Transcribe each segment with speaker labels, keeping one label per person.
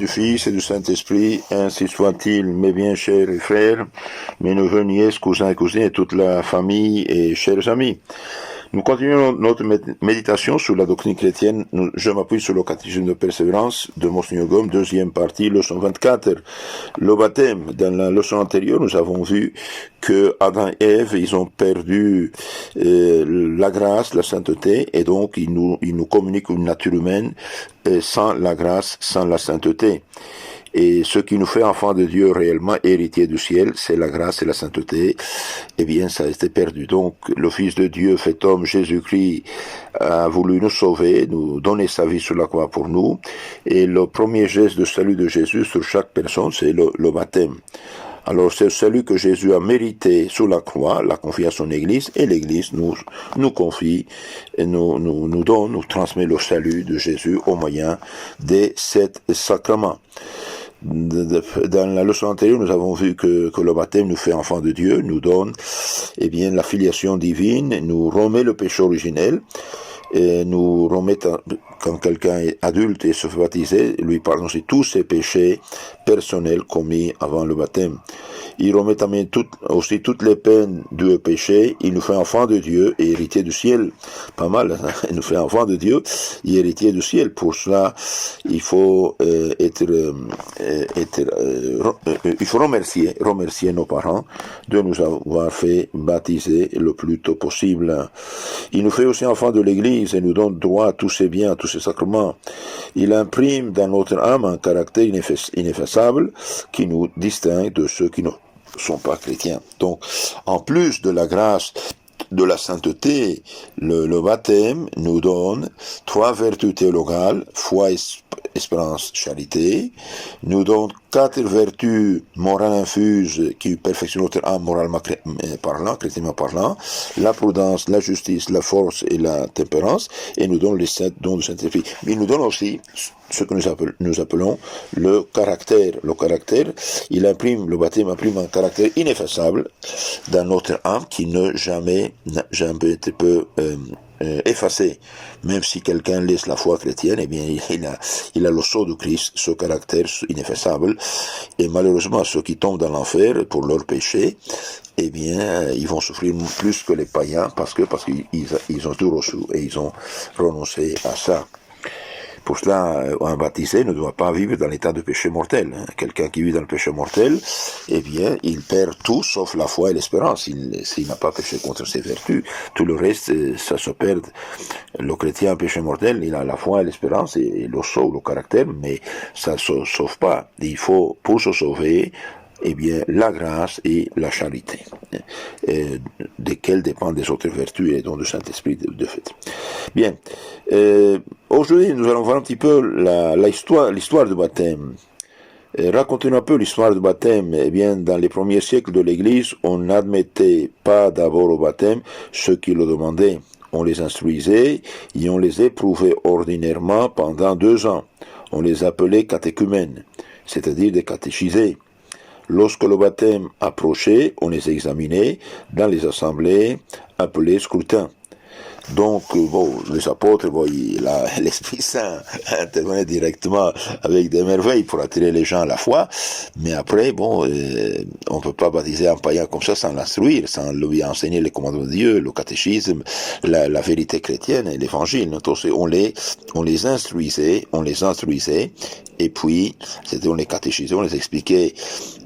Speaker 1: du Fils et du Saint-Esprit, ainsi soit-il, mes bien chers frères, mes neveux, nièces, cousins et cousines et toute la famille et chers amis. Nous continuons notre méditation sur la doctrine chrétienne. Je m'appuie sur le catéchisme de persévérance de Monseigneur Gaume, deuxième partie, leçon 24. Le baptême. Dans la leçon antérieure, nous avons vu que Adam et Ève, ils ont perdu la grâce, la sainteté, et donc ils nous communiquent une nature humaine sans la grâce, sans la sainteté. Et ce qui nous fait enfants de Dieu réellement, héritiers du ciel, c'est la grâce et la sainteté. Eh bien, ça a été perdu. Donc, le Fils de Dieu, fait homme, Jésus-Christ, a voulu nous sauver, nous donner sa vie sur la croix pour nous. Et le premier geste de salut de Jésus sur chaque personne, c'est le baptême. Alors, c'est le salut que Jésus a mérité sur la croix, l'a confié à son Église, et l'Église nous confie, et nous donne, nous transmet le salut de Jésus au moyen des 7 sacrements. Dans la leçon antérieure, nous avons vu que le baptême nous fait enfants de Dieu, nous donne la filiation divine, nous remet le péché originel, et nous remet, quand quelqu'un est adulte et se fait baptiser, lui pardonne tous ses péchés personnels commis avant le baptême. Il remet aussi toutes les peines du péché, il nous fait enfants de Dieu et héritiers du ciel. Pas mal, hein? Il nous fait enfants de Dieu et héritiers du ciel. Pour cela, il faut il faut remercier nos parents de nous avoir fait baptiser le plus tôt possible. Il nous fait aussi enfants de l'Église et nous donne droit à tous ses biens, à tous ses sacrements. Il imprime dans notre âme un caractère ineffaçable qui nous distingue de ceux qui ne sont pas chrétiens. Donc, en plus de la grâce, de la sainteté, le baptême nous donne 3 vertus théologales, foi, espérance, charité, nous donne 4 vertus morales infuses qui perfectionnent notre âme moralement parlant, chrétiennement parlant, la prudence, la justice, la force et la tempérance, et nous donne les 7 dons du Saint-Esprit. Mais il nous donne aussi ce que nous appelons le caractère. Le caractère, le baptême imprime un caractère ineffaçable dans notre âme qui n'a jamais été effacé. Même si quelqu'un laisse la foi chrétienne, eh bien, il a le sceau du Christ, ce caractère ineffaçable. Et malheureusement, ceux qui tombent dans l'enfer pour leur péché, eh bien, ils vont souffrir plus que les païens parce qu'ils ont tout reçu et ils ont renoncé à ça. Pour cela, un baptisé ne doit pas vivre dans l'état de péché mortel. Quelqu'un qui vit dans le péché mortel, eh bien, il perd tout sauf la foi et l'espérance. S'il n'a pas péché contre ses vertus, tout le reste, ça se perd. Le chrétien en péché mortel, il a la foi et l'espérance et le sceau, le caractère, mais ça ne se sauve pas. Il faut, pour se sauver, eh bien, la grâce et la charité, desquelles dépendent des autres vertus et dont du Saint-Esprit de fait. Bien, aujourd'hui, nous allons voir un petit peu l'histoire du baptême. Racontons un peu l'histoire du baptême. Eh bien, dans les premiers siècles de l'Église, on n'admettait pas d'abord au baptême ceux qui le demandaient. On les instruisait et on les éprouvait ordinairement pendant 2 ans. On les appelait catéchumènes, c'est-à-dire des catéchisés. Lorsque le baptême approchait, on les examinait dans les assemblées appelées scrutins. Donc, les apôtres, l'Esprit Saint intervenait directement avec des merveilles pour attirer les gens à la foi, mais après, on ne peut pas baptiser un païen comme ça sans l'instruire, sans lui enseigner les commandements de Dieu, le catéchisme, la vérité chrétienne et l'évangile. Donc, on les instruisait, et puis, on les catéchisait, on les expliquait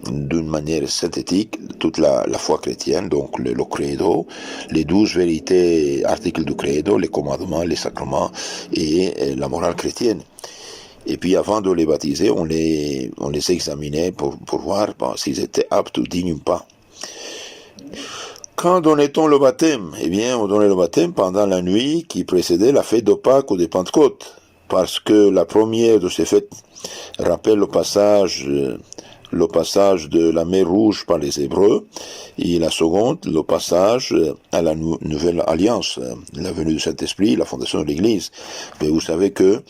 Speaker 1: d'une manière synthétique toute la foi chrétienne, donc le credo, les 12 vérités, articles du credo, les commandements, les sacrements et la morale chrétienne. Et puis avant de les baptiser, on les examinait pour voir s'ils étaient aptes ou dignes ou pas. Quand donnait-on le baptême? Eh bien, on donnait le baptême pendant la nuit qui précédait la fête de Pâques ou de Pentecôte, parce que la première de ces fêtes rappelle le passage de la mer Rouge par les Hébreux, et la seconde, le passage à la nouvelle alliance, la venue du Saint-Esprit, la fondation de l'Église. Mais vous savez que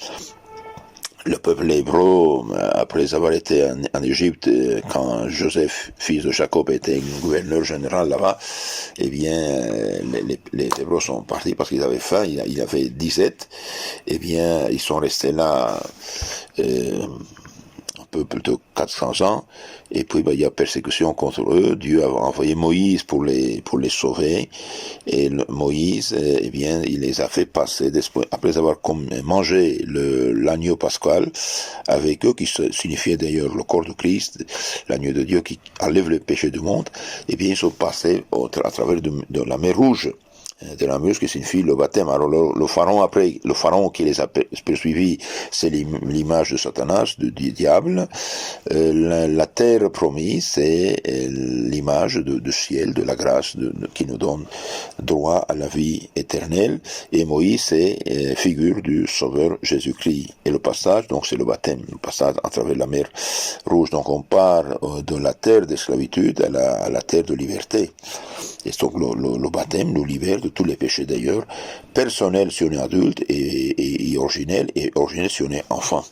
Speaker 1: le peuple hébreu, après avoir été en Égypte, quand Joseph, fils de Jacob, était gouverneur général là-bas, eh bien, les Hébreux sont partis parce qu'ils avaient faim, il y avait disette, eh bien, ils sont restés là, peu plutôt 400 ans, et puis il y a persécution contre eux. Dieu a envoyé Moïse pour les sauver, et Moïse, eh bien, il les a fait passer, après avoir mangé l'agneau pascal avec eux, qui signifiait d'ailleurs le corps de Christ, l'agneau de Dieu qui enlève le péché du monde, et bien ils sont passés à travers de la mer Rouge, de la muse qui signifie le baptême. Alors le pharaon qui les a poursuivis, c'est l'image de Satanas, du diable. La terre promise, c'est l'image du ciel, de la grâce qui nous donne droit à la vie éternelle. Et Moïse, c'est figure du Sauveur Jésus-Christ. Et le passage, donc c'est le baptême, le passage à travers la mer Rouge. Donc on part de la terre d'esclavitude à la terre de liberté. Et donc le baptême nous libère de tous les péchés d'ailleurs, personnels si on est adulte et originels si on est enfant.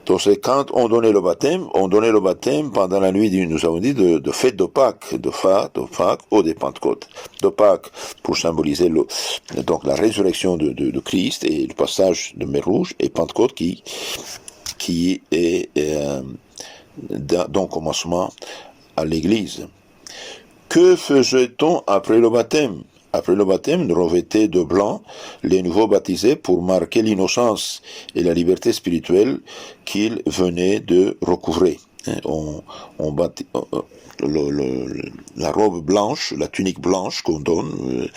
Speaker 1: Donc quand on donnait le baptême pendant la nuit, nous avons dit, de fête de Pâques, de Pâques ou de Pentecôte. De Pâques pour symboliser donc la résurrection de Christ et le passage de mer Rouge, et Pentecôte qui est donc commencement à l'Église. Que faisait-on après le baptême? Après le baptême, nous revêtaient de blanc les nouveaux baptisés pour marquer l'innocence et la liberté spirituelle qu'ils venaient de recouvrer. La robe blanche, la tunique blanche qu'on donne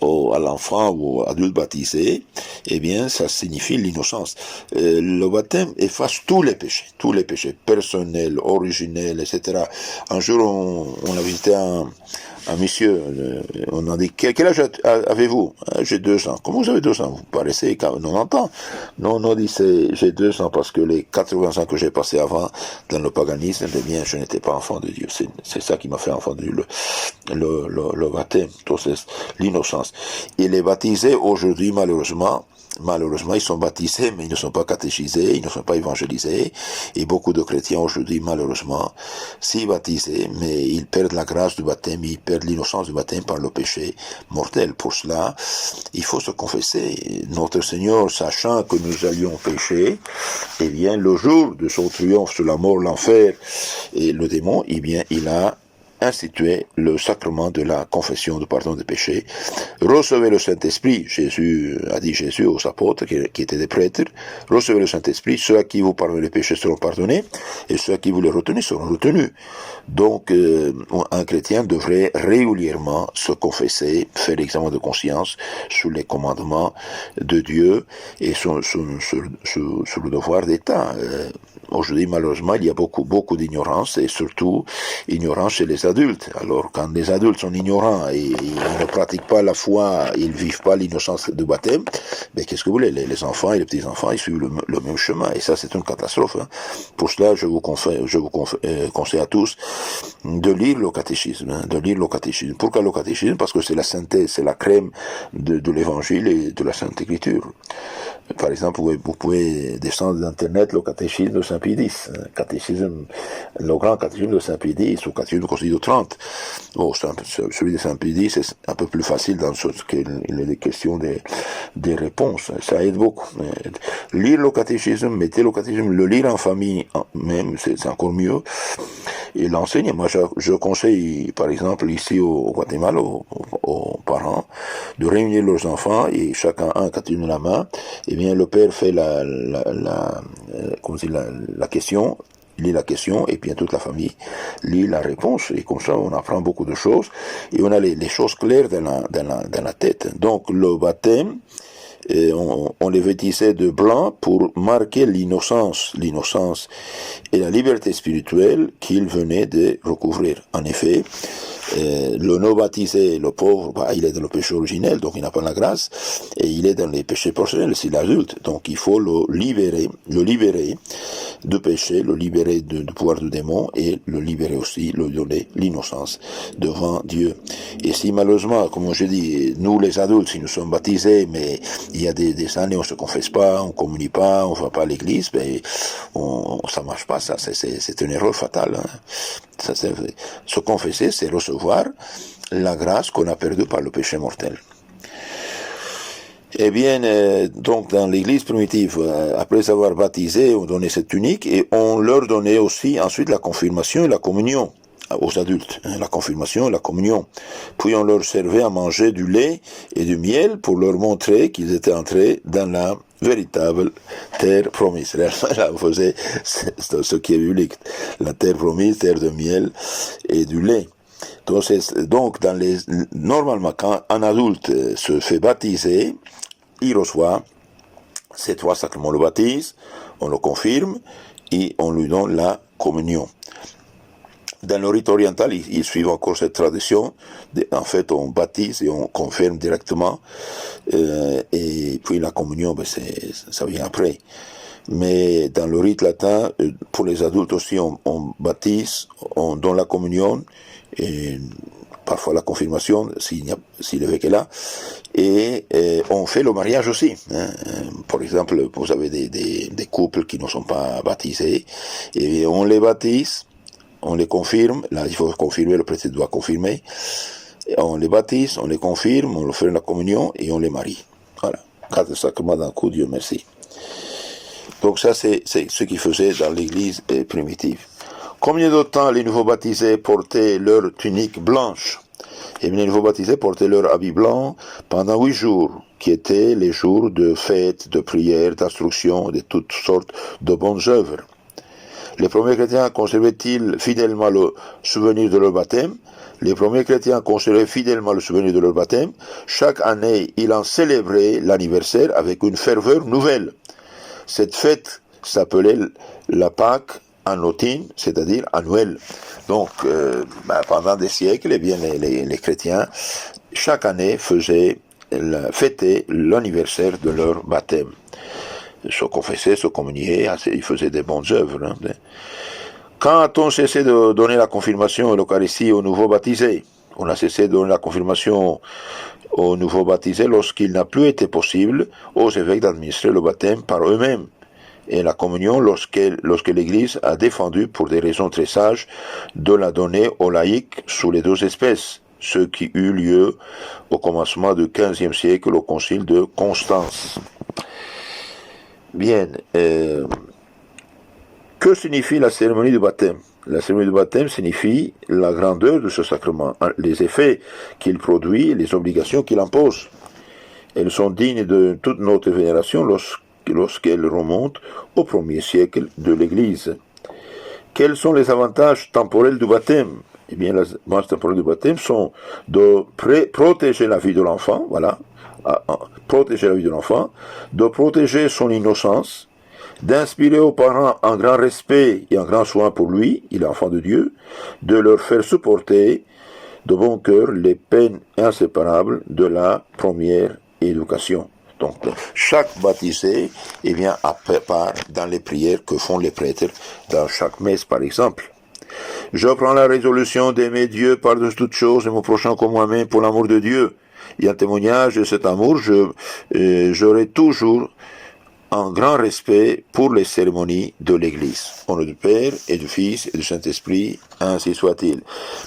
Speaker 1: à l'enfant ou à l'adulte baptisé, eh bien, ça signifie l'innocence. Le baptême efface tous les péchés personnels, originels, etc. Un jour, on a visité un monsieur, on a dit, quel âge avez-vous? J'ai 2 ans. Comment vous avez 2 ans? Vous paraissez 90 ans. Non, dit, j'ai 2 ans parce que les 80 ans que j'ai passés avant dans le paganisme, eh bien, je n'étais pas enfant de Dieu. C'est ça qui m'a fait enfant de Dieu, le baptême, c'est l'innocence. Et les baptisés, aujourd'hui, malheureusement, ils sont baptisés, mais ils ne sont pas catéchisés, ils ne sont pas évangélisés. Et beaucoup de chrétiens aujourd'hui, malheureusement, s'y baptisés, mais ils perdent la grâce du baptême, ils perdent l'innocence du baptême par le péché mortel. Pour cela, il faut se confesser. Notre Seigneur, sachant que nous allions pécher, eh bien, le jour de son triomphe sur la mort, l'enfer et le démon, eh bien, il a institué le sacrement de la confession de pardon des péchés. Recevez le Saint-Esprit, Jésus aux apôtres qui étaient des prêtres, recevez le Saint-Esprit, ceux à qui vous pardonnez les péchés seront pardonnés, et ceux à qui vous les retenez seront retenus. Donc, un chrétien devrait régulièrement se confesser, faire l'examen de conscience sur les commandements de Dieu et sur le devoir d'État. Aujourd'hui, malheureusement, il y a beaucoup d'ignorance, et surtout ignorance chez les adultes. Alors, quand les adultes sont ignorants et ils ne pratiquent pas la foi, ils vivent pas l'innocence du baptême, mais qu'est-ce que vous voulez? Les enfants et les petits-enfants, ils suivent le même chemin, et ça, c'est une catastrophe. Hein. Pour cela, je vous conseille à tous de lire le catéchisme. Pourquoi le catéchisme? Parce que c'est la synthèse, c'est la crème de l'évangile et de la Sainte Écriture. Par exemple, vous pouvez descendre d'Internet le catéchisme de Saint-Pédis, le grand catéchisme de Saint-Pédis, ou catéchisme de Concile 30. Bon, celui de Saint-Pédis, c'est un peu plus facile dans le sens qu'il est des questions des réponses. Ça aide beaucoup. Lire le catéchisme, mettez le catéchisme, le lire en famille même, c'est encore mieux. Et l'enseigne, moi je conseille, par exemple, ici au Guatemala, aux parents, de réunir leurs enfants, et chacun un catéchisme de la main. Eh bien, le père fait la question, lit la question, et bien toute la famille lit la réponse, et comme ça on apprend beaucoup de choses, et on a les choses claires dans la tête. Donc le baptême, on les vêtissait de blanc pour marquer l'innocence et la liberté spirituelle qu'ils venaient de recouvrir. En effet, le non-baptisé, le pauvre, il est dans le péché originel, donc il n'a pas la grâce, et il est dans les péchés personnels, c'est l'adulte. Donc il faut le libérer du péché, le libérer du pouvoir du démon, et le libérer aussi, le donner l'innocence devant Dieu. Et si malheureusement, comme je dis, nous les adultes, si nous sommes baptisés, mais il y a des années on se confesse pas, on communie pas, on va pas à l'église, ben ça marche pas, ça, c'est une erreur fatale. Hein. Se confesser, c'est recevoir la grâce qu'on a perdue par le péché mortel. Eh bien, donc dans l'église primitive, après avoir baptisé, on donnait cette tunique et on leur donnait aussi ensuite la confirmation et la communion aux adultes, hein, la confirmation et la communion. Puis on leur servait à manger du lait et du miel pour leur montrer qu'ils étaient entrés dans la véritable terre promise. Là, on faisait ce qui est biblique, la terre promise, terre de miel et du lait. Donc, normalement, quand un adulte se fait baptiser, il reçoit ces trois sacrements. Le baptise, on le confirme et on lui donne la communion. Dans le rite oriental, ils suivent encore cette tradition. En fait, on baptise et on confirme directement. Et puis la communion, ça vient après. Mais dans le rite latin, pour les adultes aussi, on baptise, on donne la communion, et parfois la confirmation, si l'évêque est là, et on fait le mariage aussi. Hein. Par exemple, vous avez des couples qui ne sont pas baptisés, et on les baptise, on les confirme, là il faut confirmer, le prêtre doit confirmer, et on les baptise, on les confirme, on leur fait la communion, et on les marie. Voilà, 4 sacrements d'un coup, Dieu merci. Donc ça, c'est ce qu'ils faisaient dans l'église primitive. Combien de temps les nouveaux baptisés portaient leur tunique blanche? Et bien, les nouveaux baptisés portaient leur habit blanc pendant 8 jours, qui étaient les jours de fête, de prière, d'instruction, de toutes sortes de bonnes œuvres. Les premiers chrétiens conservaient-ils fidèlement le souvenir de leur baptême? Les premiers chrétiens conservaient fidèlement le souvenir de leur baptême. Chaque année, ils en célébraient l'anniversaire avec une ferveur nouvelle. Cette fête s'appelait la Pâque annotine, c'est-à-dire annuelle. Donc, pendant des siècles, eh bien, les chrétiens, chaque année, fêtaient l'anniversaire de leur baptême. Se confessaient, se communiaient, ils faisaient des bonnes œuvres. Hein. Quand a-t-on cessé de donner la confirmation et l'Eucharistie aux nouveaux baptisés? On a cessé de donner la confirmation aux nouveaux baptisés lorsqu'il n'a plus été possible aux évêques d'administrer le baptême par eux-mêmes, et la communion lorsque l'Église a défendu, pour des raisons très sages, de la donner aux laïcs sous les 2 espèces, ce qui eut lieu au commencement du XVe siècle au concile de Constance. Bien, que signifie la cérémonie du baptême? La cérémonie du baptême signifie la grandeur de ce sacrement, les effets qu'il produit, les obligations qu'il impose. Elles sont dignes de toute notre vénération lorsqu'elles remontent au 1er siècle de l'Église. Quels sont les avantages temporels du baptême? Eh bien, les avantages temporels du baptême sont de protéger la vie de l'enfant, voilà, protéger la vie de l'enfant, de protéger son innocence, d'inspirer aux parents un grand respect et un grand soin pour lui, il est enfant de Dieu, de leur faire supporter de bon cœur les peines inséparables de la première éducation. Donc, chaque baptisé, eh bien, a part dans les prières que font les prêtres dans chaque messe, par exemple. Je prends la résolution d'aimer Dieu par-dessus toutes choses et mon prochain comme moi-même pour l'amour de Dieu. Et en témoignage de cet amour, j'aurai toujours un grand respect pour les cérémonies de l'Église. Au nom du Père et du Fils et du Saint-Esprit, ainsi soit-il.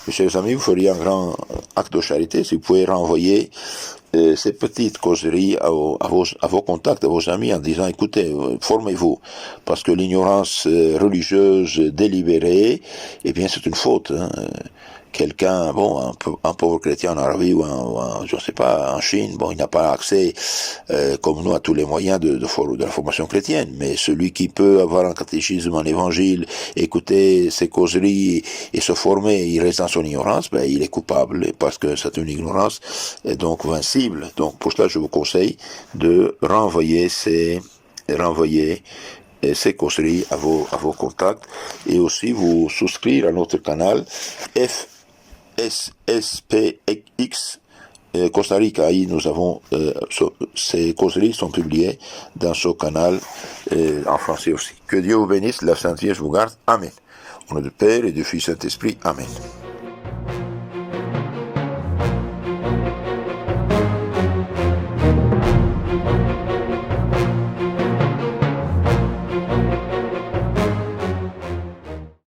Speaker 1: Mes chers amis, vous feriez un grand acte de charité si vous pouvez renvoyer ces petites causeries à vos contacts, à vos amis, en disant, écoutez, formez-vous, parce que l'ignorance religieuse délibérée, eh bien, c'est une faute. Hein. Quelqu'un, un pauvre chrétien en Arabie ou je sais pas, en Chine, il n'a pas accès, comme nous, à tous les moyens de la formation chrétienne. Mais celui qui peut avoir un catéchisme, un évangile, écouter ses causeries et se former, il reste dans son ignorance, il est coupable, parce que c'est une ignorance, et donc vincible. Donc, pour cela, je vous conseille de renvoyer ces causeries à vos contacts, et aussi vous souscrire à notre canal SPX Costa Rica. Nous avons ces causeries sont publiées dans ce canal en français aussi. Que Dieu vous bénisse, la Sainte Vierge vous garde. Amen. Au nom du Père et du Fils et du Saint-Esprit. Amen.